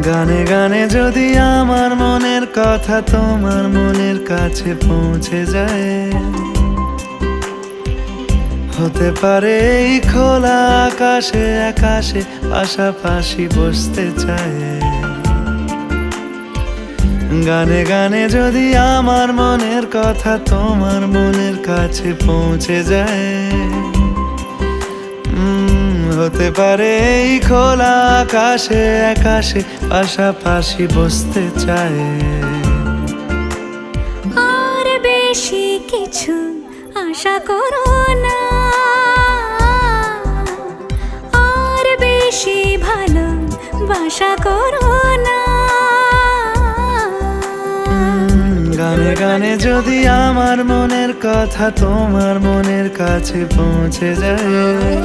গানে গানে যদি আমার মনের কথা তোমার মনের কাছে পৌঁছে যায়, হতে পারে এই খোলা আকাশে আকাশে পাশাপাশি বসতে চায়। গানে গানে যদি আমার মনের কথা তোমার মনের কাছে পৌঁছে যায়, হতে পারে এই খোলা আকাশে আকাশে পাশাপাশি বসতে চায়। আর বেশি কিছু আশা করো না, আর বেশি ভালোবাসা করো না। গানে গানে যদি আমার মনের কথা তোমার মনের কাছে পৌঁছে যায়।